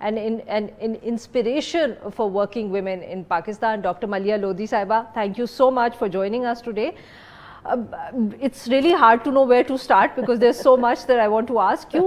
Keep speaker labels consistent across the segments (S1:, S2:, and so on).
S1: and in inspiration for working women in Pakistan. Dr. Maliya Lodhi Sahiba, thank you so much for joining us today. It's really hard to know where to start because there's so much that I want to ask you.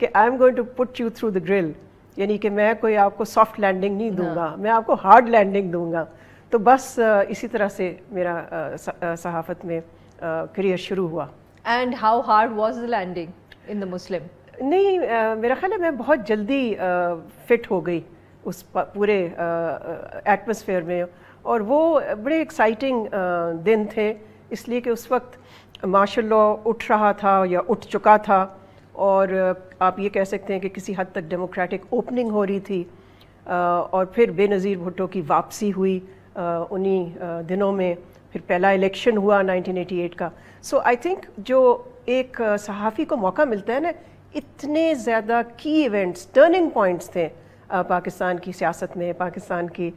S2: کہ I am going to put you through the grill, یعنی کہ میں کوئی آپ کو soft landing نہیں دوں گا، میں آپ کو ہارڈ لینڈنگ دوں گا. تو بس اسی طرح سے میرا صحافت میں کریئر شروع ہوا.
S1: And how hard was the landing in the Muslim?
S2: نہیں، میرا خیال ہے میں بہت جلدی فٹ ہو گئی اس پورے ایٹماسفیئر میں، اور وہ بڑے ایکسائٹنگ دن تھے، اس لیے کہ اس وقت مارشل لا اٹھ رہا تھا یا اٹھ چکا تھا، اور آپ یہ کہہ سکتے ہیں کہ کسی حد تک ڈیموکریٹک اوپننگ ہو رہی تھی، اور پھر بے نظیر بھٹو کی واپسی ہوئی انہی دنوں میں، پھر پہلا الیکشن ہوا 1988 کا. سو آئی تھنک جو ایک صحافی کو موقع ملتا ہے نا، اتنے زیادہ کی ایونٹس، ٹرننگ پوائنٹس تھے پاکستان کی سیاست میں، پاکستان کی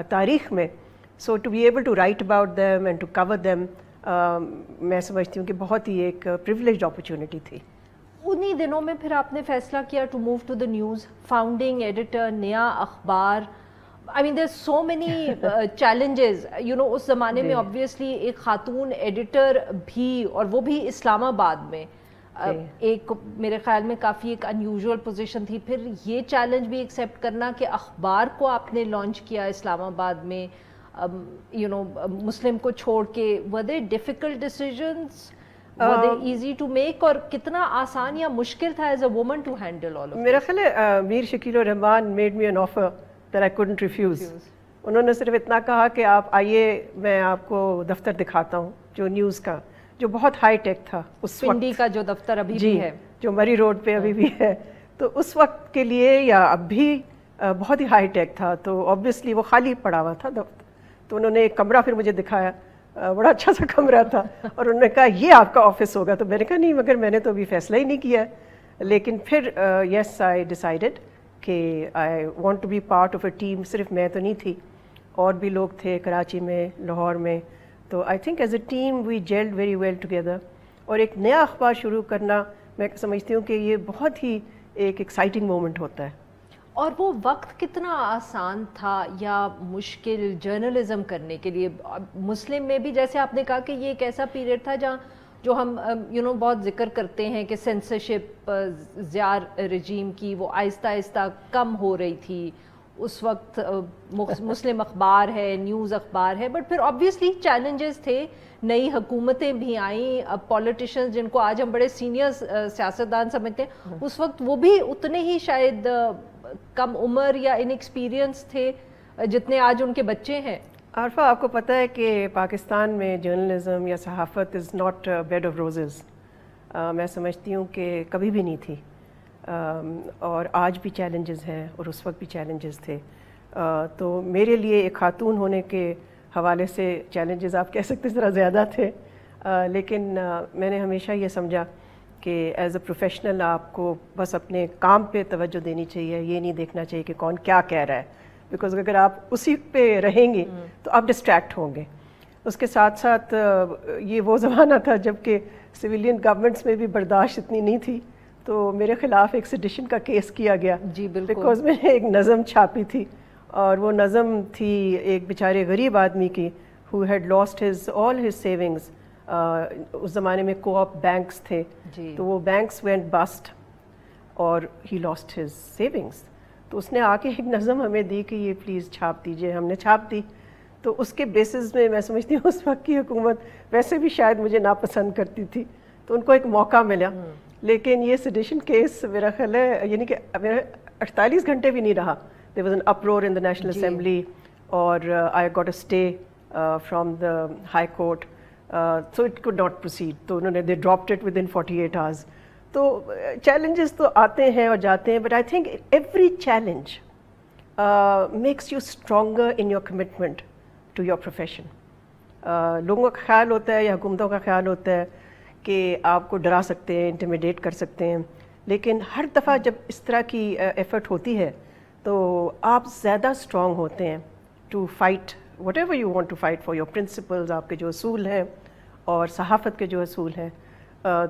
S2: تاریخ میں. So to be able to write about them and to cover them, میں سمجھتی ہوں کہ بہت ہی ایک پریولیجڈ اپرچونٹی تھی.
S1: انہی دنوں میں پھر آپ نے فیصلہ کیا to move to the news, founding editor, نیا اخبار. I mean there's so many challenges, you know. اس زمانے میں obviously ایک خاتون ایڈیٹر بھی، اور وہ بھی اسلام آباد میں، ایک میرے خیال میں کافی ایک انیوژول پوزیشن تھی. پھر یہ چیلنج بھی ایکسیپٹ کرنا کہ اخبار کو آپ نے لانچ کیا اسلام آباد میں، یو نو، مسلم کو چھوڑ کے. were they difficult decisions? were they easy to make? اور کتنا آسان یا مشکل تھا as a woman to handle all of?
S2: میرا خیال ہے Mir Shakil ur Rahman made me an offer that I couldn't refuse. انہوں نے صرف اتنا کہا کہ آپ آئیے، میں آپ کو دفتر دکھاتا ہوں جو نیوز کا، جو بہت ہائی ٹیک تھا اس وقت،
S1: پنڈی کا جو دفتر ابھی بھی ہے،
S2: جو مری روڈ پہ ابھی بھی ہے. تو اس وقت کے لیے یا اب بھی بہت ہی ہائی ٹیک تھا. تو آبویسلی وہ خالی پڑا ہوا تھا دفتر. تو انہوں نے ایک کمرہ پھر مجھے دکھایا، بڑا اچھا سا کمرہ تھا، اور انہوں نے کہا یہ آپ کا آفس ہوگا. تو میں نے کہا نہیں، مگر میں نے تو ابھی فیصلہ ہی نہیں کیا ہے. لیکن پھر یس آئی ڈیسائیڈڈ کہ I want to be part of a team. صرف میں تو نہیں تھی، اور بھی لوگ تھے کراچی میں، لاہور میں. تو I think as a team we gelled very well together. اور ایک نیا اخبار شروع کرنا، میں سمجھتی ہوں کہ یہ بہت ہی ایک ایکسائٹنگ مومنٹ ہوتا ہے.
S1: اور وہ وقت کتنا آسان تھا یا مشکل جرنلزم کرنے کے لیے؟ مسلم میں بھی جیسے آپ نے کہا کہ یہ ایک ایسا پیریڈ تھا جہاں جو ہم بہت ذکر کرتے ہیں کہ سینسرشپ زیار رجیم کی وہ آہستہ آہستہ کم ہو رہی تھی. اس وقت مسلم اخبار ہے، نیوز اخبار ہے، بٹ پھر آبویسلی چیلنجز تھے. نئی حکومتیں بھی آئیں، اب پولیٹیشنز جن کو آج ہم بڑے سینئر سیاستدان سمجھتے ہیں، اس وقت وہ بھی اتنے ہی شاید کم عمر یا ان ایکسپیرینس تھے جتنے آج ان کے بچے ہیں.
S2: عارفہ، آپ کو پتہ ہے کہ پاکستان میں جرنلزم یا صحافت is not bad of roses. میں سمجھتی ہوں کہ کبھی بھی نہیں تھی، اور آج بھی چیلنجز ہیں اور اس وقت بھی چیلنجز تھے. تو میرے لیے ایک خاتون ہونے کے حوالے سے چیلنجز آپ کہہ سکتے ذرا زیادہ تھے، لیکن میں نے ہمیشہ یہ سمجھا کہ ایز اے پروفیشنل آپ کو بس اپنے کام پہ توجہ دینی چاہیے. یہ نہیں دیکھنا چاہیے کہ کون کیا کہہ رہا ہے، بیکاز اگر آپ اسی پہ رہیں گے تو آپ ڈسٹریکٹ ہوں گے. اس کے ساتھ ساتھ یہ وہ زمانہ تھا جب کہ سویلین گورنمنٹس میں بھی برداشت اتنی نہیں تھی، تو میرے خلاف ایک سیڈیشن کا کیس کیا گیا.
S1: جی بالکل،
S2: بیکاز میں نے ایک نظم چھاپی تھی، اور وہ نظم تھی ایک بیچارے غریب آدمی کی who had lost all his savings. اس زمانے میں کو آپ بینکس تھے، تو وہ بینکس went bust اور he lost his savings. تو اس نے آ کے ایک نظم ہمیں دی کہ یہ پلیز چھاپ دیجئے. ہم نے چھاپ دی. تو اس کے بیسس میں میں سمجھتی ہوں اس وقت کی حکومت ویسے بھی شاید مجھے ناپسند کرتی تھی، تو ان کو ایک موقع ملا. لیکن یہ سیڈیشن کیس میرا خیال ہے یعنی کہ میرا 48 گھنٹے بھی نہیں رہا. there was an uproar in the National Assembly, اور I got a stay from the High Court, so it could not proceed. تو انہوں نے they dropped it within 48 hours. تو چیلنجز تو آتے ہیں اور جاتے ہیں، but I think every challenge makes you stronger in your commitment to your profession. لوگوں کا خیال ہوتا ہے یا حکومتوں کا خیال ہوتا ہے کہ آپ کو ڈرا سکتے ہیں، انٹیمیڈیٹ کر سکتے ہیں، لیکن ہر دفعہ جب اس طرح کی ایفرٹ ہوتی ہے تو آپ زیادہ اسٹرانگ ہوتے ہیں to fight whatever you want to fight for your principles, آپ کے جو اصول ہیں اور صحافت کے جو اصول ہیں.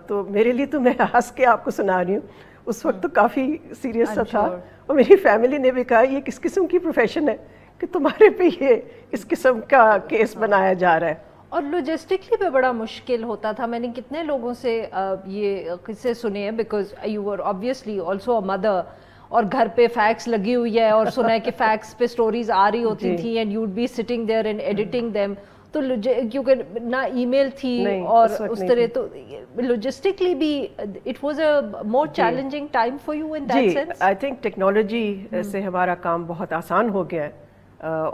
S2: تو میرے لیے تو میں ہنس کے آپ کو سنا رہی ہوں، اس وقت تو کافی سیریس سا تھا، اور میری فیملی نے بھی کہا یہ کس قسم کی پروفیشن ہے کہ تمہارے پہ یہ اس قسم کا کیس بنایا جا رہا ہے.
S1: اور لوجسٹکلی بھی بڑا مشکل ہوتا تھا. میں نے کتنے لوگوں سے یہ قصے سنے ہیں, because you are obviously also a mother, اور گھر پہ فیکس لگی ہوئی ہے اور سنا ہے کہ فیکس پہ سٹوریز آ رہی ہوتی تھیں and you would be sitting there and editing them. تو کیونکہ نہ ای میل تھی اور اس طرح, تو لوجسٹکلی بھی it was a more challenging time for you in that sense.
S2: I think technology سے ہمارا کام بہت آسان ہو گیا ہے,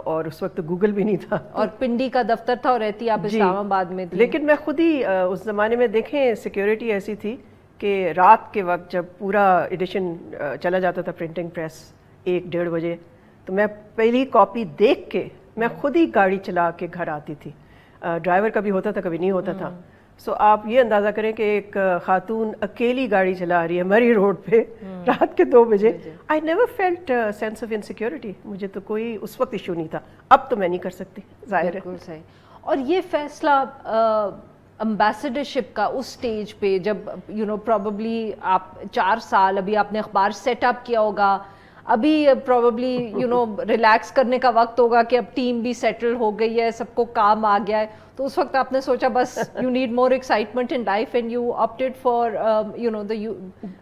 S2: اور اس وقت گوگل بھی نہیں تھا,
S1: اور پنڈی کا دفتر تھا اور رہتی آپ اسلام آباد میں تھی.
S2: لیکن میں خود ہی اس زمانے میں دیکھیں سیکیورٹی ایسی تھی کہ رات کے وقت جب پورا ایڈیشن چلا جاتا تھا پرنٹنگ پریس 1-1:30 بجے, تو میں پہلی کاپی دیکھ کے میں خود ہی گاڑی چلا کے گھر آتی تھی. ڈرائیور کبھی ہوتا تھا کبھی نہیں ہوتا تھا. سو آپ یہ اندازہ کریں کہ ایک خاتون اکیلی گاڑی چلا رہی ہے مری روڈ پہ رات کے 2 بجے. I never felt sense of insecurity. مجھے تو کوئی اس وقت ایشو نہیں تھا. اب تو میں نہیں کر سکتی, ظاہر ہے.
S1: بالکل صحیح. اور یہ فیصلہ امبیسڈرشپ کا اس سٹیج پہ جب پروبیبلی آپ 4 سال ابھی آپ نے اخبار سیٹ اپ کیا ہوگا, ابھی پروبیبلی ریلیکس کرنے کا وقت ہوگا کہ اب ٹیم بھی سیٹل ہو گئی ہے, سب کو کام آ گیا ہے, تو اس وقت آپ نے سوچا بس you need more excitement in life and you opted for the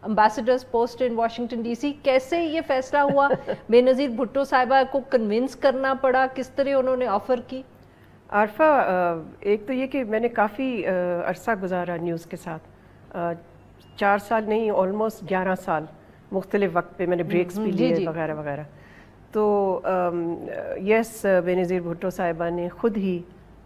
S1: ambassador's post in Washington D C. کیسے یہ فیصلہ ہوا؟ بے نظیر بھٹو صاحبہ کو کنونس کرنا پڑا, کس طرح انہوں نے آفر کی؟
S2: عارفہ, ایک تو یہ کہ میں نے کافی عرصہ گزارا نیوز کے ساتھ, 4 سال نہیں آلموسٹ 11 سال, مختلف وقت پہ میں نے بریکس بھی لیے وغیرہ وغیرہ. تو یس, بے نظیر بھٹو صاحبہ نے خود ہی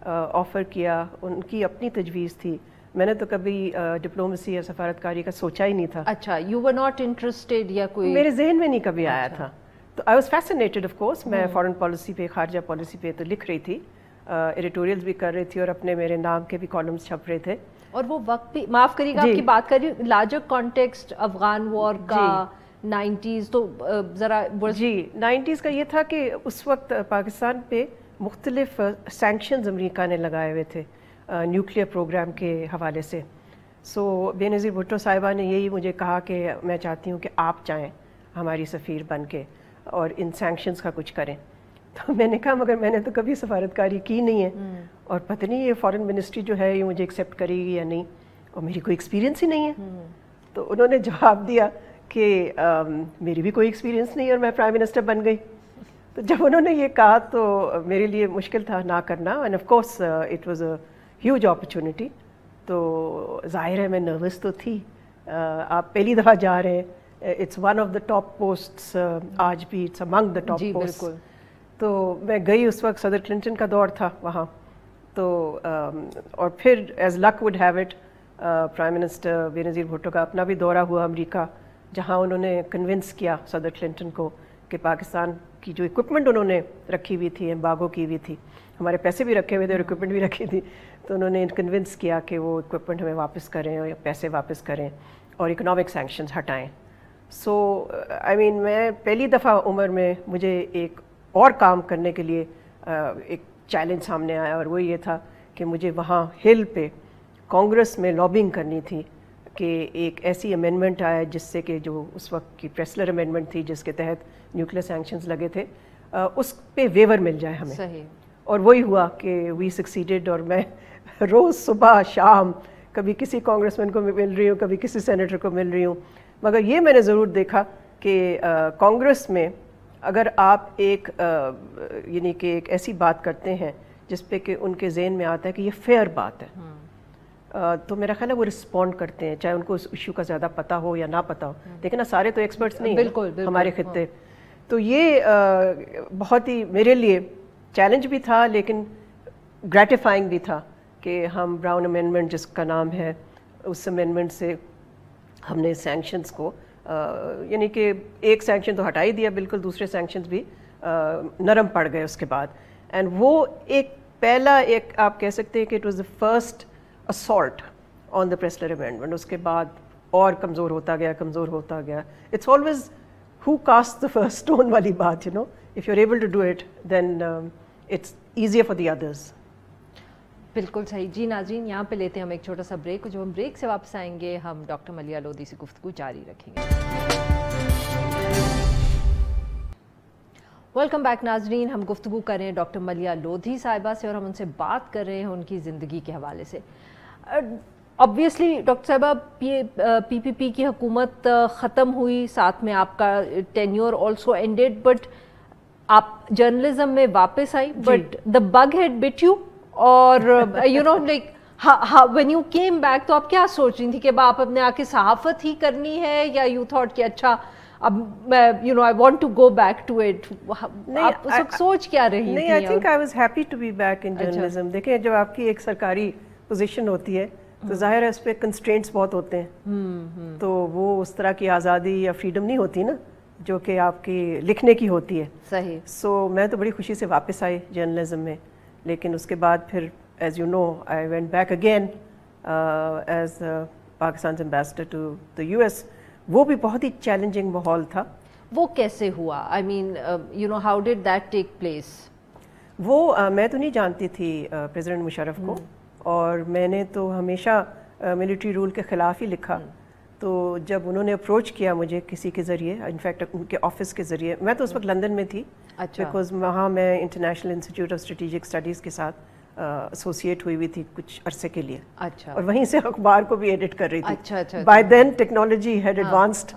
S2: آفر کیا, ان کی اپنی تجویز تھی. میں نے تو کبھی ڈپلومیسی یا سفارتکاری کا سوچا ہی نہیں تھا.
S1: اچھا, یو ور ناٹ انٹرسٹیڈ یا کوئی
S2: میرے ذہن میں نہیں کبھی آیا تھا. تو I was fascinated of course. میں فارن پالیسی پہ, خارجہ پالیسی پہ تو لکھ رہی تھی, ایڈیٹوریلز بھی کر رہی تھی, اور اپنے میرے نام کے بھی کالمز چھپ رہے تھے.
S1: اور وہ وقت بھی, معاف کریے گا آپ کی بات کر رہی ہوں, لارجر کانٹیکسٹ افغان وار کا 90s, تو ذرا
S2: جی 90s کا یہ تھا کہ اس وقت پاکستان پہ مختلف سینکشنز امریکہ نے لگائے ہوئے تھے نیوکلیئر پروگرام کے حوالے سے. سو بے نظیر بھٹو صاحبہ نے یہی مجھے کہا کہ میں چاہتی ہوں کہ آپ جائیں ہماری سفیر بن کے اور ان سینکشنز کا کچھ کریں. تو میں نے کہا مگر میں نے تو کبھی سفارتکاری کی نہیں ہے, اور پتہ نہیں یہ فارن منسٹری جو ہے یہ مجھے ایکسیپٹ کرے گی یا نہیں, اور میری کوئی ایکسپیرینس ہی نہیں ہے. تو انہوں نے جواب دیا کہ میری بھی کوئی ایکسپیرینس نہیں ہے اور میں پرائم منسٹر بن گئی. تو جب انہوں نے یہ کہا تو میرے لیے مشکل تھا نہ کرنا, and of course it was a huge opportunity. تو ظاہر ہے میں نروس تو تھی, آپ پہلی دفعہ جا رہے ہیں, it's one of the top posts, آج بھی it's among the top post. تو میں گئی, اس وقت صدر کلنٹن کا دور تھا وہاں. تو اور پھر as luck would have it prime minister Benazir Bhutto کا اپنا بھی دورہ ہوا امریکہ, جہاں انہوں نے کنونس کیا صدر کلنٹن کو کہ پاکستان کی جو اکوپمنٹ انہوں نے رکھی ہوئی تھی, ایمبارگو کی ہوئی تھی, ہمارے پیسے بھی رکھے ہوئے تھے اور اکوپمنٹ بھی رکھی تھی, تو انہوں نے کنونس کیا کہ وہ اکوپمنٹ ہمیں واپس کریں اور پیسے واپس کریں اور اکنامک سینکشنز ہٹائیں. سو آئی مین میں پہلی دفعہ عمر میں مجھے ایک اور کام کرنے کے لیے ایک چیلنج سامنے آیا, اور وہ یہ تھا کہ مجھے وہاں ہل پہ کانگریس میں لابنگ کرنی تھی کہ ایک ایسی امینڈمنٹ آیا جس سے کہ جو اس وقت کی پریسلر امینڈمنٹ تھی جس کے تحت نیوکلیئر سینکشنز لگے تھے, اس پہ ویور مل جائے ہمیں. صحیح. اور وہی ہوا کہ وی سکسیڈڈ, اور میں روز صبح شام کبھی کسی کانگریس مین کو مل رہی ہوں, کبھی کسی سینیٹر کو مل رہی ہوں. مگر یہ میں نے ضرور دیکھا کہ کانگریس میں اگر آپ ایک یعنی کہ ایک ایسی بات کرتے ہیں جس پہ کہ ان کے ذہن میں آتا ہے کہ یہ فیئر بات ہے, تو میرا خیال ہے وہ رسپونڈ کرتے ہیں, چاہے ان کو اس ایشو کا زیادہ پتہ ہو یا نہ پتہ ہو. دیکھیں نا, سارے تو ایکسپرٹس نہیں ہیں ہمارے خطے. تو یہ بہت ہی میرے لیے چیلنج بھی تھا لیکن گریٹیفائنگ بھی تھا کہ ہم براؤن امینڈمنٹ جس کا نام ہے, اس امینڈمنٹ سے ہم نے سینکشنز کو یعنی کہ ایک سینکشن تو ہٹا ہی دیا بالکل, دوسرے سینکشنز بھی نرم پڑ گئے اس کے بعد. اینڈ وہ ایک پہلا ایک آپ کہہ سکتے ہیں کہ it was the first assault on the Pressler Amendment. اس کے بعد اور کمزور ہوتا گیا. It's always who casts the first stone والی بات, if you're able to do it then it's easier for the others.
S1: بالکل صحیح. جی ناظرین, یہاں پہ لیتے ہیں ہم ایک چھوٹا سا بریک, جو ہم بریک سے واپس آئیں گے ہم ڈاکٹر ملیحہ لودھی سے گفتگو جاری رکھیں گے. ویلکم بیک ناظرین. ہم گفتگو کر رہے ہیں ڈاکٹر ملیحہ لودھی صاحبہ سے اور ہم ان سے بات کر رہے ہیں ان کی زندگی کے حوالے سے. آبویسلی ڈاکٹر صاحبہ پی پی پی کی حکومت ختم ہوئی, ساتھ میں آپ کا ٹینیور آلسو اینڈیڈ, بٹ آپ جرنلزم میں واپس آئی, but the big head but you, اور you know like when you came back تو آپ کیا سوچ رہی تھی کہ آپ اپنے آ کے صحافت ہی کرنی ہے, یا یو تھاٹ کہ اچھا اب میں you know I want to go back to it, آپ اس وقت سوچ کیا رہی تھی؟
S2: نہیں, I think I was happy to be back in journalism. دیکھیں جب آپ کی ایک سرکاری پوزیشن ہوتی ہے تو ظاہر ہے اس پہ کنسٹرینٹس بہت ہوتے ہیں, تو وہ اس طرح کی آزادی یا فریڈم نہیں ہوتی نا جو کہ آپ کی لکھنے کی ہوتی ہے.
S1: صحیح.
S2: سو میں تو بڑی خوشی سے واپس آئی جرنلزم میں, لیکن اس کے بعد پھر as you know I went back again as Pakistan's ambassador to the US. وہ بھی بہت ہی چیلنجنگ ماحول تھا.
S1: وہ کیسے ہوا؟ I mean you know how did that take place?
S2: وہ میں تو نہیں جانتی تھی پریزیڈنٹ مشرف کو, اور میں نے تو ہمیشہ ملٹری رول کے خلاف ہی لکھا. تو جب انہوں نے اپروچ کیا مجھے کسی کے ذریعے, انفیکٹ ان کے آفس کے ذریعے, میں تو اس وقت لندن میں تھی بیکاز وہاں میں international institute of strategic studies کے ساتھ ایسوسیٹ ہوئی ہوئی تھی کچھ عرصے کے لیے, اور وہیں سے اخبار کو بھی ایڈٹ کر رہی تھی. By then technology had advanced,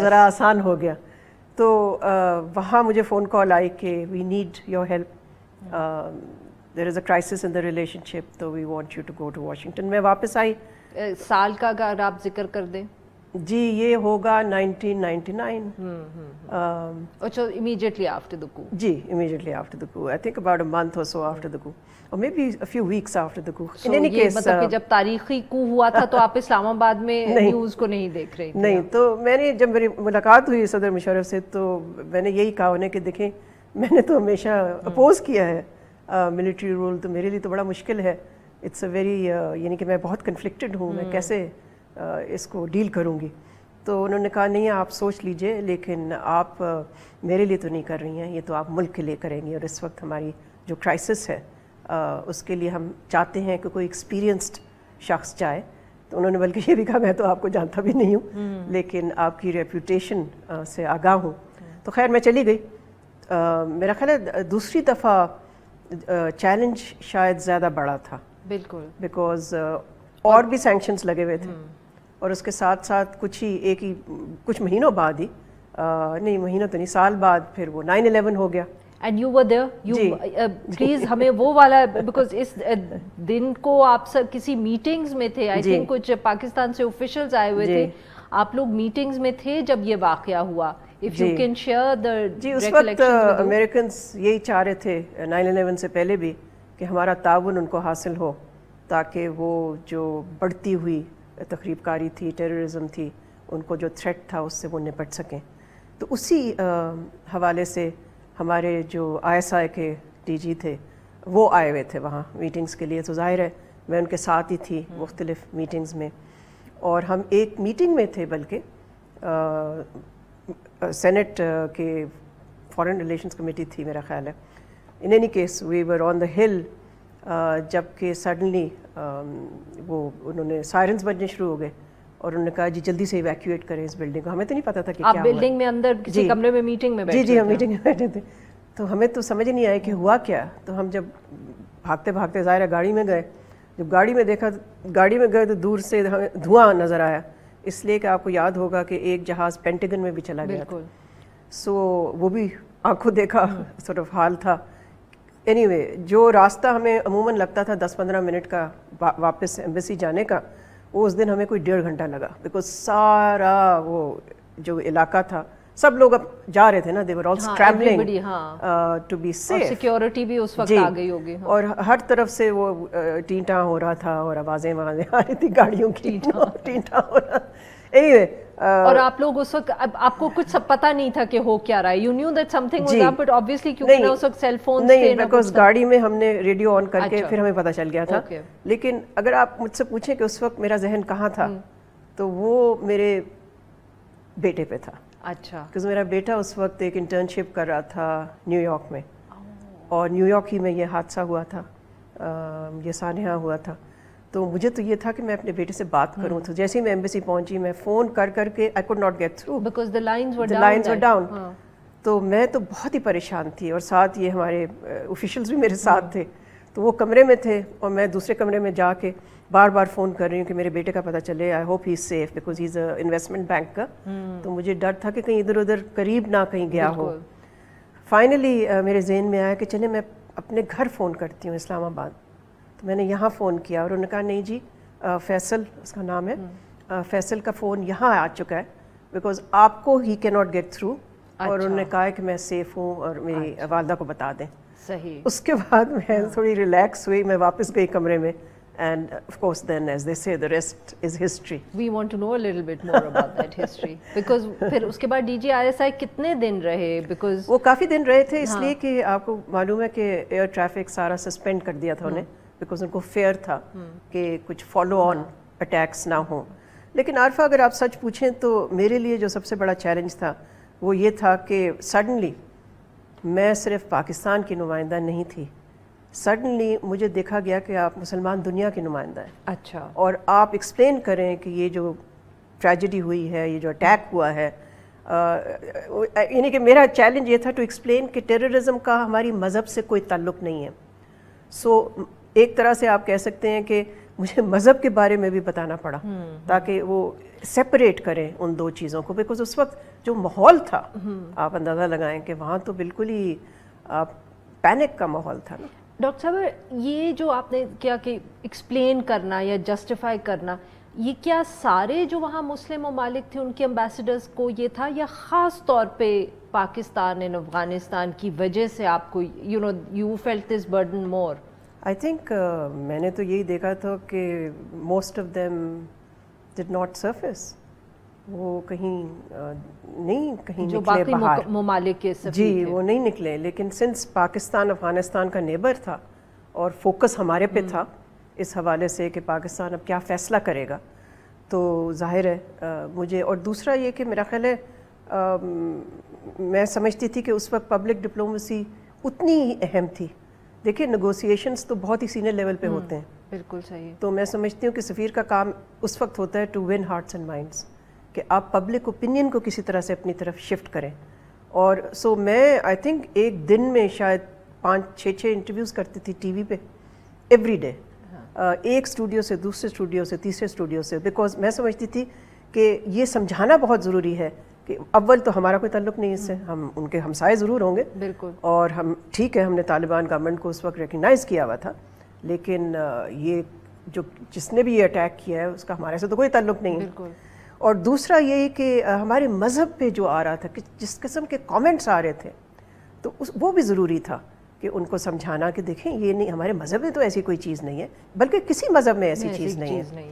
S2: ذرا آسان ہو گیا. تو وہاں مجھے فون کال آئی کہ we need your help, there is a crisis in the relationship, تو we want you to go to Washington. میں واپس آئی.
S1: سال کا اگر آپ ذکر کر دیں.
S2: جی یہ ہوگا 1999.
S1: اچھا, immediately after the coup.
S2: G immediately after the coup. I think about a month or so after the coup, or maybe a few weeks after the coup. In any case,
S1: مطلب کہ جب تاریخی coup ہوا تھا تو آپ اسلام آباد میں نیوز کو نہیں دیکھ رہی تھی؟
S2: نہیں, تو میں نے جب میری ملاقات ہوئی صدر مشرف سے تو میں نے یہی کہا انہیں کہ دیکھیں میں نے تو ہمیشہ اپوز کیا ہے ملٹری رول, تو میرے لیے تو بڑا مشکل ہے. اٹس اے ویری یعنی کہ میں بہت کنفلکٹڈ ہوں, میں کیسے اس کو ڈیل کروں گی. تو انہوں نے کہا نہیں آپ سوچ لیجئے, لیکن آپ میرے لیے تو نہیں کر رہی ہیں, یہ تو آپ ملک کے لیے کریں گی, اور اس وقت ہماری جو کرائسس ہے اس کے لیے ہم چاہتے ہیں کہ کوئی ایکسپیرینسڈ شخص جائے. تو انہوں نے بلکہ یہ بھی کہا میں تو آپ کو جانتا بھی نہیں ہوں, لیکن آپ کی ریپوٹیشن سے آگاہ ہوں. تو خیر میں چلی گئی. میرا خیال ہے دوسری دفعہ چیلنج شاید زیادہ بڑا تھا. بالکل. بیکاز اور بھی سینکشنز لگے ہوئے تھے, اور اس کے ساتھ ساتھ کچھ مہینوں بعد ہی, نہیں مہینوں تو نہیں, سال بعد پھر وہ 9/11 ہو گیا.
S1: And you were there. Please ہمیں وہ والا, بیکاز اس دن کو آپ سب کسی میٹنگز میں تھے, آئی تھنک کچھ پاکستان سے آفیشلز آئے ہوئے تھے, آپ لوگ میٹنگز میں تھے جب یہ واقعہ ہوا. If you can share the
S2: جی اس وقت امریکنز یہی چاہ رہے تھے 9/11 سے پہلے بھی کہ ہمارا تعاون ان کو حاصل ہو, تاکہ وہ جو بڑھتی ہوئی تخریب کاری تھی, ٹیررزم تھی, ان کو جو تھریٹ تھا اس سے وہ نپٹ سکیں. تو اسی حوالے سے ہمارے جو ISI کے DG تھے وہ آئے ہوئے تھے وہاں میٹنگز کے لیے. تو ظاہر ہے میں ان کے ساتھ ہی تھی مختلف میٹنگز میں, اور ہم ایک میٹنگ میں تھے بلکہ سینٹ کے فارن ریلیشنز کمیٹی تھی میرا خیال ہے. ان اینی کیس وی ور آن دا ہل, جب کہ سڈنلی وہ انہوں نے سائرنز بجنے شروع ہو گئے, اور انہوں نے کہا جی جلدی سے ایویکویٹ کریں اس بلڈنگ کو. ہمیں تو نہیں پتا تھا کہ کیا ہوا.
S1: آپ بلڈنگ میں اندر کسی کمرے میں میٹنگ میں بیٹھے؟
S2: جی ہم میٹنگ میں بیٹھے تھے, تو ہمیں تو سمجھ نہیں آیا کہ ہوا کیا. تو ہم جب بھاگتے بھاگتے ظاہر ہے گاڑی میں گئے, جب گاڑی میں دیکھا, گاڑی میں گئے تو دور سے ہمیں دھواں نظر آیا, اس لیے کہ آپ کو یاد ہوگا کہ ایک جہاز پینٹیگن میں بھی چلا گیا تھا. سو وہ بھی آنکھوں دیکھا سورٹ آف حال تھا. اینی وے جو راستہ ہمیں عموماً لگتا تھا 10-15 منٹ کا واپس ایمبیسی جانے کا, وہ اس دن ہمیں کوئی 1.5 گھنٹہ لگا, بیکاز سارا وہ جو علاقہ تھا سب لوگ اب جا رہے تھے نا, they were all scrambling to be safe.
S1: Security بھی اس وقت آ گئی ہوگی,
S2: اور ہر طرف سے وہ ٹینٹاں ہو رہا تھا اور آوازیں آ رہی تھی گاڑیوں کی, ٹینٹاں ہو رہا. Anyway,
S1: اور آپ لوگ اس وقت آپ کو کچھ پتہ نہیں تھا کہ ہو کیا رہا ہے. You knew that something was up, but obviously کیونکہ اس وقت سیل فون
S2: نہیں, بیکاز گاڑی میں ہم نے ریڈیو آن کر کے پھر ہمیں پتہ چل گیا تھا. لیکن اگر آپ مجھ سے پوچھیں کہ اس وقت میرا ذہن کہاں تھا, تو وہ میرے بیٹے پہ تھا. اچھا. بیکاز میرا بیٹا اس وقت ایک انٹرنشپ کر رہا تھا نیو یارک میں, اور نیو یارک ہی میں یہ حادثہ ہوا تھا, یہ سانحہ ہوا تھا. تو مجھے تو یہ تھا کہ میں اپنے بیٹے سے بات کروں. تو جیسے ہی میں ایمبیسی پہنچی, میں فون کر کے I could not get through
S1: because the lines were
S2: down. تو میں تو بہت ہی پریشان تھی، اور ساتھ یہ ہمارے آفیشلز بھی میرے ساتھ تھے. تو وہ کمرے میں تھے اور میں دوسرے کمرے میں جا کے بار بار فون کر رہی ہوں کہ میرے بیٹے کا پتہ چلے. I hope he is safe because he is a investment bank کا. تو مجھے ڈر تھا کہ کہیں ادھر ادھر قریب نہ کہیں گیا ہو. فائنلی میرے ذہن میں آیا کہ چلے میں اپنے گھر فون کرتی ہوں اسلام آباد. تو میں نے یہاں فون کیا اور انہوں نے کہا نہیں جی فیصل اس کا نام ہے، فیصل کا فون یہاں آ چکا ہے بیکاز آپ کو ہی کی ناٹ گیٹ تھرو. اور انہوں نے کہا کہ میں سیف ہوں اور میری والدہ کو بتا دیں.
S1: صحیح.
S2: اس کے بعد میں تھوڑی ریلیکس ہوئی، میں واپس گئی کمرے میں. And of course then as they say the rest is history.
S1: We want to know a little bit more about that history because پھر اس کے بعد DGISI کتنے دن رہے؟ Because
S2: وہ کافی دن رہے تھے اس لیے کہ آپ کو معلوم ہے کہ ایئر ٹریفک سارا سسپینڈ کر دیا تھا انہیں بیکاز ان کو فیئر تھا کہ کچھ فالو آن اٹیکس نہ ہوں. لیکن عارفہ اگر آپ سچ پوچھیں تو میرے لیے جو سب سے بڑا چیلنج تھا وہ یہ تھا کہ سڈنلی میں صرف پاکستان کی نمائندہ نہیں تھی، سڈنلی مجھے دیکھا گیا کہ آپ مسلمان دنیا کے نمائندہ ہیں.
S1: اچھا. اور
S2: آپ ایکسپلین کریں کہ یہ جو ٹریجڈی ہوئی ہے، یہ جو اٹیک ہوا ہے، یعنی کہ میرا چیلنج یہ تھا ٹو ایکسپلین کہ ٹیررزم کا ہماری مذہب سے کوئی تعلق نہیں ہے. سو ایک طرح سے آپ کہہ سکتے ہیں کہ مجھے مذہب کے بارے میں بھی بتانا پڑا تاکہ وہ سیپریٹ کریں ان دو چیزوں کو بیکاز اس وقت جو ماحول تھا آپ اندازہ لگائیں کہ وہاں تو بالکل ہی پینک کا ماحول تھا نا.
S1: ڈاکٹر صاحب یہ جو آپ نے کیا کہ ایکسپلین کرنا یا جسٹیفائی کرنا، یہ کیا سارے جو وہاں مسلم ممالک تھے ان کے امبیسڈرز کو یہ تھا یا خاص طور پہ پاکستان اینڈ افغانستان کی وجہ سے آپ کو you felt this burden more?
S2: I think میں نے تو یہی دیکھا تھا کہ most of them did not surface. وہ کہیں نہیں کہیں
S1: جو
S2: نکلے
S1: باقی
S2: باہر
S1: ممالک کے
S2: جی وہ نہیں نکلے. لیکن سنس پاکستان افغانستان کا نیبر تھا اور فوکس ہمارے پہ تھا اس حوالے سے کہ پاکستان اب کیا فیصلہ کرے گا، تو ظاہر ہے مجھے. اور دوسرا یہ کہ میرا خیال ہے میں سمجھتی تھی کہ اس وقت پبلک ڈپلومیسی اتنی ہی اہم تھی. دیکھیے نیگوسیشنز تو بہت ہی سینئر لیول پہ ہوتے ہیں.
S1: بالکل صحیح.
S2: تو میں سمجھتی ہوں کہ سفیر کا کام اس وقت ہوتا ہے to win hearts and minds, کہ آپ پبلک اوپینین کو کسی طرح سے اپنی طرف شفٹ کریں. اور سو میں آئی تھنک ایک دن میں شاید 5-6 انٹرویوز کرتی تھی ٹی وی پہ ایوری ڈے، ایک اسٹوڈیو سے دوسرے اسٹوڈیو سے تیسرے اسٹوڈیو سے، بیکاز میں سمجھتی تھی کہ یہ سمجھانا بہت ضروری ہے کہ اول تو ہمارا کوئی تعلق نہیں اس سے، ہم ان کے ہمسائے ضرور ہوں گے
S1: بالکل،
S2: اور ہم ٹھیک ہے ہم نے طالبان گورنمنٹ کو اس وقت ریکگنائز کیا ہوا تھا، لیکن یہ جو جس نے بھی یہ اٹیک کیا ہے اس کا ہمارے سے تو کوئی تعلق نہیں ہے.
S1: بالکل.
S2: اور دوسرا یہ کہ ہمارے مذہب پہ جو آ رہا تھا کہ جس قسم کے کامنٹس آ رہے تھے تو وہ بھی ضروری تھا کہ ان کو سمجھانا کہ دیکھیں یہ نہیں، ہمارے مذہب میں تو ایسی کوئی چیز نہیں ہے، بلکہ کسی مذہب میں ایسی چیز نہیں ہے.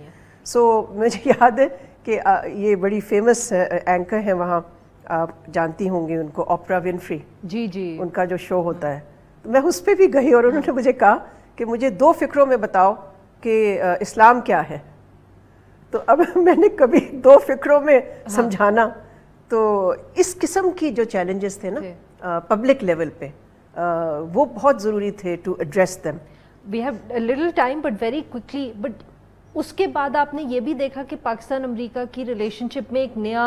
S2: سو مجھے یاد ہے کہ یہ بڑی فیمس اینکر ہیں وہاں، آپ جانتی ہوں گی ان کو، اوپرا ونفری.
S1: جی جی.
S2: ان کا جو شو ہوتا ہے، تو میں اس پہ بھی گئی اور انہوں نے مجھے کہا کہ مجھے 2 فکروں میں بتاؤ کہ اسلام کیا ہے. تو اب میں نے کبھی 2 فکروں میں سمجھانا، تو اس قسم کی جو چیلنجز تھے نا پبلک لیول پہ وہ بہت ضروری تھے to address them.
S1: We have a little time but very quickly. But اس کے بعد آپ نے یہ بھی دیکھا کہ پاکستان امریکہ کی ریلیشن شپ میں ایک نیا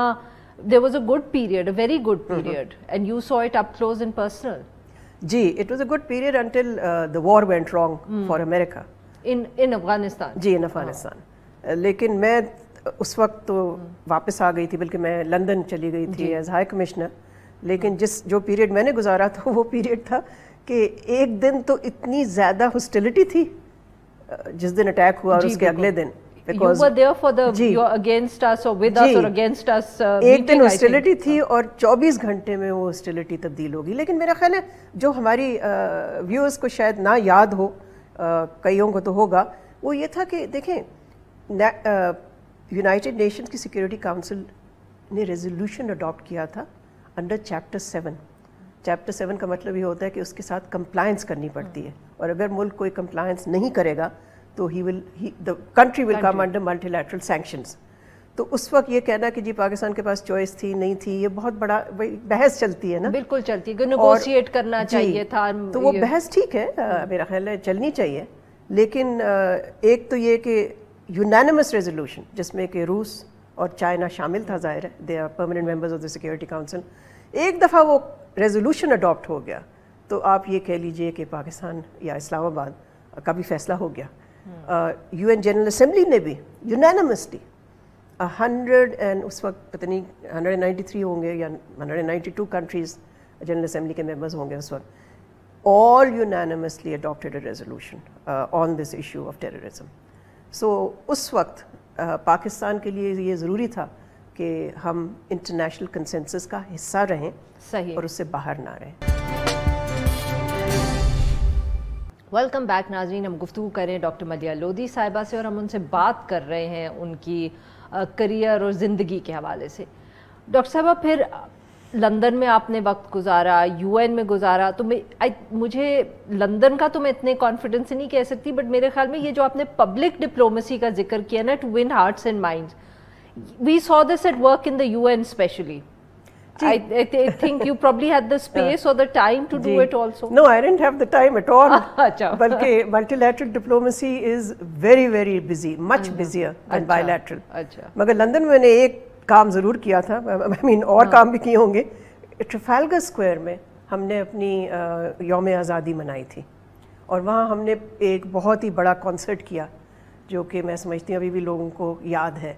S1: there was a good period, a very good period, and you saw it up close and personal.
S2: G it was a good period until the war went wrong for America.
S1: In Afghanistan.
S2: G in Afghanistan. لیکن میں اس وقت تو واپس آ گئی تھی، بلکہ میں London چلی گئی تھی ایز ہائی کمشنر. لیکن جو پیریڈ میں نے گزارا تھا وہ پیریڈ تھا کہ ایک دن تو اتنی زیادہ ہاسٹیلٹی تھی جس دن اٹیک ہوا اور اس کے اگلے دن
S1: You were there for the you're against us or with us or against us.
S2: ایک دن ہاسٹیلٹی تھی اور 24 گھنٹے میں وہ ہاسٹیلٹی تبدیل ہوگی. لیکن میرا خیال ہے جو ہماری ویورز کو شاید نہ یاد ہو، کئیوں کو تو ہوگا، وہ یہ تھا کہ دیکھیں یونائٹڈ نیشنز کی سیکیورٹی کاؤنسل نے ریزولوشن اڈاپٹ کیا تھا انڈر چیپٹر 7. چیپٹر 7 کا مطلب یہ ہوتا ہے کہ اس کے ساتھ کمپلائنس کرنی پڑتی ہے، اور اگر ملک کوئی کمپلائنس نہیں کرے گا تو the country will come under multilateral sanctions. تو اس وقت یہ کہنا کہ جی پاکستان کے پاس چوائس تھی نہیں تھی، یہ بہت بڑا بحث چلتی ہے نا.
S1: بالکل چلتی ہے، نیگوشیٹ کرنا چاہیے تھا.
S2: تو وہ بحث ٹھیک ہے، میرا خیال ہے چلنی چاہیے، لیکن ایک تو یہ کہ یونانیمس ریزولوشن جس میں کہ روس اور چائنا شامل تھا، ظاہر ہے they are permanent members of the security council, ایک دفعہ وہ ریزولوشن اڈاپٹ ہو گیا تو آپ یہ کہہ لیجئے کہ پاکستان یا اسلام آباد کا بھی فیصلہ ہو گیا. UN جنرل اسمبلی نے بھی یونینمسلی 100 اینڈ اس وقت پتہ نہیں 193 ہوں گے یا 192 کنٹریز جنرل اسمبلی کے ممبرز ہوں گے اس وقت, all unanimously adopted a resolution on this issue of terrorism. So اس وقت پاکستان کے لیے یہ ضروری تھا کہ ہم انٹرنیشنل کنسنسس کا حصہ رہیں
S1: صحیح
S2: اور اس سے باہر نہ رہیں.
S1: ویلکم بیک ناظرین, ہم گفتگو کریں ڈاکٹر ملیحہ لودھی صاحبہ سے اور ہم ان سے بات کر رہے ہیں ان کی کریئر اور زندگی کے حوالے سے. ڈاکٹر صاحبہ پھر لندن میں آپ نے وقت گزارا, UN میں گزارا, تو مجھے لندن کا تو میں اتنے کانفیڈنس سے نہیں کہہ سکتی, بٹ میرے خیال میں یہ جو آپ نے پبلک ڈپلومیسی کا ذکر کیا نا, to win hearts and minds, we saw this at work in the UN especially. I think you probably had the space or the time to do it also.
S2: No, I didn't have the time at all.
S1: اچھا,
S2: بلکہ multilateral diplomacy is very very busy, much busier than bilateral.
S1: اچھا,
S2: مگر London میں نے ایک کام ضرور کیا تھا, I mean اور کام بھی کیے ہوں گے. ٹرفالگر اسکوائر میں ہم نے اپنی یوم آزادی منائی تھی اور وہاں ہم نے ایک بہت ہی بڑا کانسرٹ کیا جو کہ میں سمجھتی ہوں ابھی بھی لوگوں کو یاد ہے.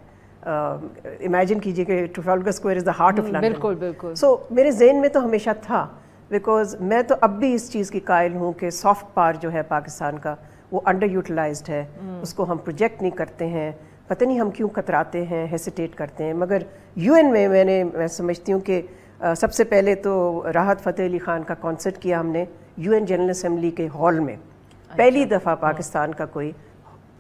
S2: امیجن کیجیے کہ Trafalgar Square is the heart of London.
S1: بالکل بالکل.
S2: سو میرے ذہن میں تو ہمیشہ تھا, بیکاز میں تو اب بھی اس چیز کی قائل ہوں کہ سافٹ پاور جو ہے پاکستان کا وہ انڈر یوٹیلائزڈ ہے, اس کو ہم پروجیکٹ نہیں کرتے ہیں, پتہ نہیں ہم کیوں کتراتے ہیں, ہیسیٹیٹ کرتے ہیں. مگر UN میں میں سمجھتی ہوں کہ سب سے پہلے تو راحت فتح علی خان کا کانسرٹ کیا ہم نے UN جنرل اسمبلی کے ہال میں. پہلی دفعہ پاکستان کا کوئی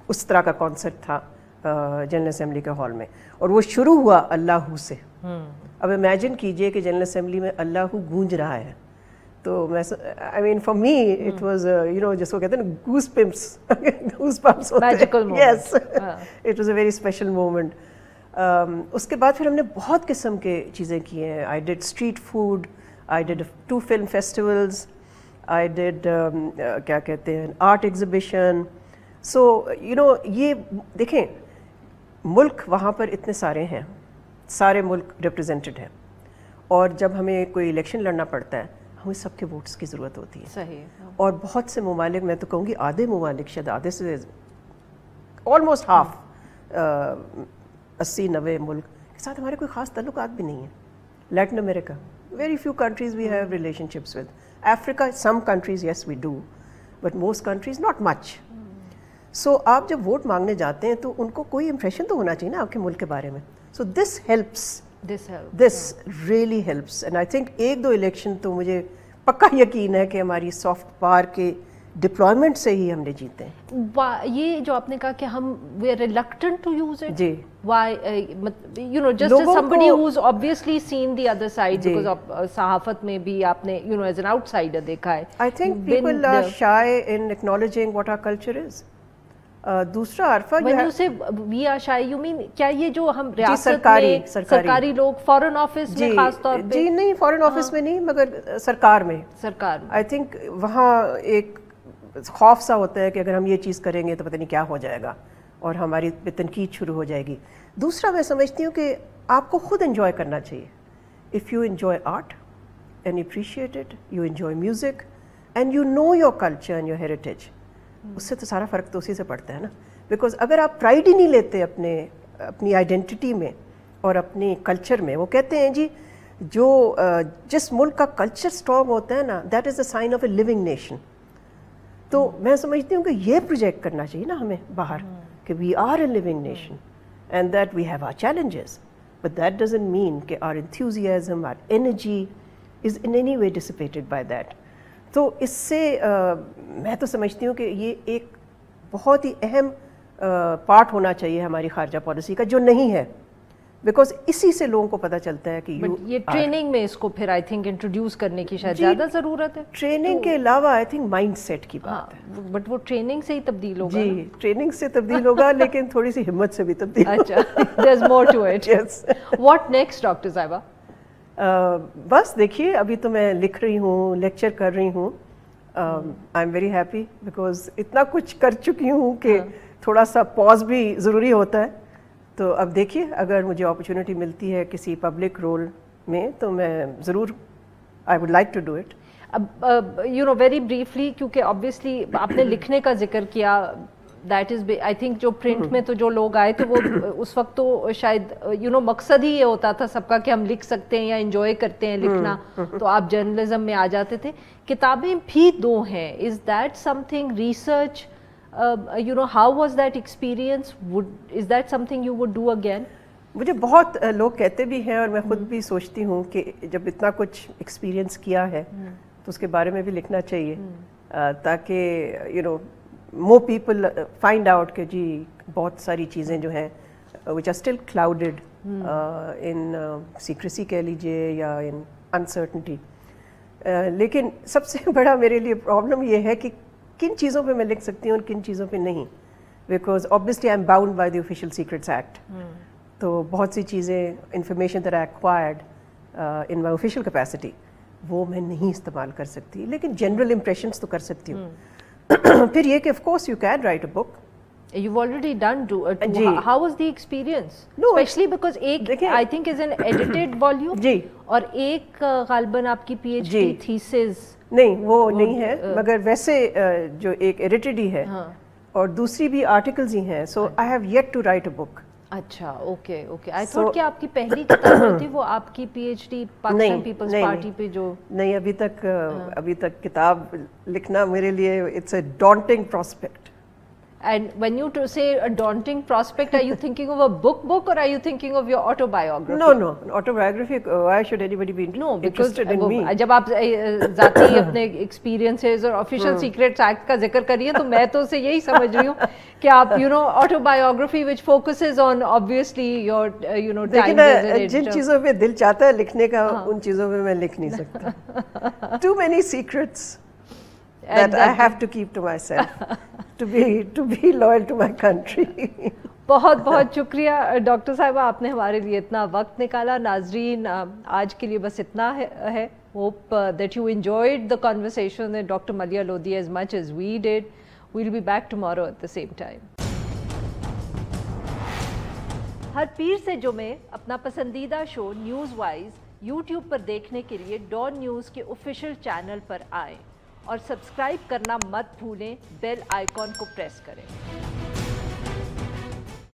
S2: اس طرح کا کانسرٹ تھا جنرل اسمبلی کے ہال میں, اور وہ شروع ہوا اللہ سے. اب امیجن کیجئے کہ جنرل اسمبلی میں اللہ گونج رہا ہے, تو میں I mean for me it was جس کو کہتے ہیں نا goosebumps
S1: magical moment.
S2: Yes, it was a very special moment. اس کے بعد پھر ہم نے بہت قسم کے چیزیں کی ہیں. I did street food, I did 2 film festivals, I did کیا کہتے ہیں آرٹ ایگزیبیشن. سو یہ دیکھیں ملک وہاں پر اتنے سارے ہیں, سارے ملک ریپرزینٹڈ ہیں, اور جب ہمیں کوئی الیکشن لڑنا پڑتا ہے ہمیں سب کے ووٹس کی ضرورت ہوتی ہے.
S1: صحیح.
S2: اور بہت سے ممالک, میں تو کہوں گی آدھے ممالک, شاید آدھے سے آلموسٹ ہاف, 80-90 ملک کے ساتھ ہمارے کوئی خاص تعلقات بھی نہیں ہیں. Latin America, very few countries we have relationships with. افریقہ, some countries yes we do, but most countries not much. So آپ جب ووٹ مانگنے جاتے ہیں تو ان کو کوئی امپریشن تو ہونا چاہیے نا آپ کے ملک کے بارے میں. So this helps, this really helps, and I think 1-2 election تو مجھے پکا یقین ہے کہ ہماری سافٹ پاور کے ڈپلائمنٹ سے ہی ہم نے جیتے ہیں.
S1: یہ جو آپ نے کہا کہ ہم we are reluctant to use it,
S2: جی,
S1: why just somebody who's obviously seen the other side, because of صحافت میں بھی آپ نے as an outsider دیکھا ہے.
S2: I think people are shy in acknowledging what our culture is. دوسرا عرفہ
S1: when you say we are shy, you mean کیا یہ جو ہم ریاست میں سرکاری لوگ فورن آفس میں خاص طور پہ,
S2: جی نہیں فورن آفس میں نہیں مگر سرکار میں آئی تھنک وہاں ایک خوف سا ہوتا ہے کہ اگر ہم یہ چیز کریں گے تو پتہ نہیں کیا ہو جائے گا اور ہماری پہ تنقید شروع ہو جائے گی. دوسرا میں سمجھتی ہوں کہ آپ کو خود انجوائے کرنا چاہیے. If you enjoy art and appreciate it, you enjoy music and you know your culture and your heritage, اس سے تو سارا فرق تو اسی سے پڑتا ہے نا. بیکاز اگر آپ پرائڈ ہی نہیں لیتے اپنی آئیڈینٹی میں اور اپنی کلچر میں, وہ کہتے ہیں جی جو جس ملک کا کلچر اسٹرانگ ہوتا ہے نا, that is a sign of a living nation. تو میں سمجھتی ہوں کہ یہ پروجیکٹ کرنا چاہیے نا ہمیں باہر کہ we are a living nation and that we have our challenges, but that doesn't mean کہ our enthusiasm, our energy is in any way dissipated by that. تو اس سے میں تو سمجھتی ہوں کہ یہ ایک بہت ہی اہم پارٹ ہونا چاہیے ہماری خارجہ پالیسی کا, جو نہیں ہے, بیکاز اسی سے لوگوں کو پتہ چلتا ہے کہ
S1: یہ ٹریننگ میں اس کو پھر آئی تھنک انٹروڈیوس کرنے کی شاید زیادہ ضرورت ہے.
S2: ٹریننگ کے علاوہ آئی تھنک مائنڈ سیٹ کی بات ہے,
S1: بٹ وہ ٹریننگ سے ہی تبدیل ہوگا.
S2: جی ٹریننگ سے تبدیل ہوگا, لیکن تھوڑی سی ہمت سے بھی تبدیل.
S1: اچھا, there is more to it. What next doctor صاحبہ؟
S2: بس دیکھیے ابھی تو میں لکھ رہی ہوں, لیکچر کر رہی ہوں. I am very happy because اتنا کچھ کر چکی ہوں کہ تھوڑا سا پاز بھی ضروری ہوتا ہے. تو اب دیکھیے اگر مجھے اپرچونٹی ملتی ہے کسی پبلک رول میں تو میں ضرور I would like to do it.
S1: اب یو نو ویری بریفلی, کیونکہ آبویسلی آپ نے لکھنے کا ذکر کیا, دیٹ از آئی تھنک جو پرنٹ میں تو جو لوگ آئے تھے وہ اس وقت تو شاید یو نو مقصد ہی یہ ہوتا تھا سب کا کہ ہم لکھ سکتے ہیں یا انجوائے کرتے ہیں لکھنا, تو آپ جرنلزم میں آ جاتے تھے. کتابیں بھی 2 ہیں, is that something research, you know how was that experience, is that something you would do again?
S2: مجھے بہت لوگ کہتے بھی ہیں اور میں خود بھی سوچتی ہوں کہ جب اتنا کچھ ایکسپیرئنس کیا ہے تو اس کے بارے میں بھی لکھنا چاہیے, تاکہ you know more people find out کہ جی بہت ساری چیزیں جو ہیں which are still clouded in secrecy کہہ لیجیے یا ان انسرٹنٹی. لیکن سب سے بڑا میرے لیے پرابلم یہ ہے کہ کن چیزوں پہ میں لکھ سکتی ہوں اور کن چیزوں پہ نہیں, because obviously I am bound by the official secrets act. تو بہت سی چیزیں information that I acquired in my official capacity وہ میں نہیں استعمال کر سکتی, لیکن جنرل امپریشنس تو کر سکتی ہوں. پھر یہ کہ of course you can write a book.
S1: You've already done how was the experience?
S2: No,
S1: especially because ایک I think is an edited volume
S2: جی,
S1: اور ایک غالباً آپ کی پی ایچ ڈی تھیسز
S2: نہیں وہ نہیں ہے, مگر ویسے جو ایک ایڈیٹڈ ہی ہے اور دوسری بھی آرٹیکلز ہی ہیں. So I have yet to write a book.
S1: اچھا اوکے اوکے, آئی تھاٹ کہ آپ کی پہلی کتاب جو تھی وہ آپ کی P H D Pakistan Peoples Party پہ جو
S2: نہیں, ابھی تک کتاب لکھنا میرے لیے it's a daunting prospect.
S1: And when you say a daunting prospect, are you thinking of a book or are you thinking of your autobiography?
S2: No, autobiography. Why should anybody be interested in me?
S1: جب آپ ذاتی اپنے experiences اور official secrets act کا ذکر کریے تو میں تو اسے یہی سمجھ رہی ہوں کہ آپ you know autobiography which focuses on obviously your you know times as an editor.
S2: جن چیزوں پہ دل چاہتا ہے لکھنے کا ان چیزوں پہ میں لکھ نہیں سکتا. Too many secrets that I have to keep to myself. To be loyal to my country.
S1: بہت بہت شکریہ ڈاکٹر صاحبہ, آپ نے ہمارے لیے اتنا وقت نکالا. ناظرین آج کے لیے بس اتنا ہے. Hope that you enjoyed the conversation with doctor Millia Lodhi as much as we did. We'll be back tomorrow at the same time. ہر پیر سے جمعے اپنا پسندیدہ شو نیوز وائز یوٹیوب پر دیکھنے کے لیے ڈان نیوز کے آفیشیل چینل پر آئیں اور سبسکرائب کرنا مت بھولیں, بیل آئیکن کو پریس کریں.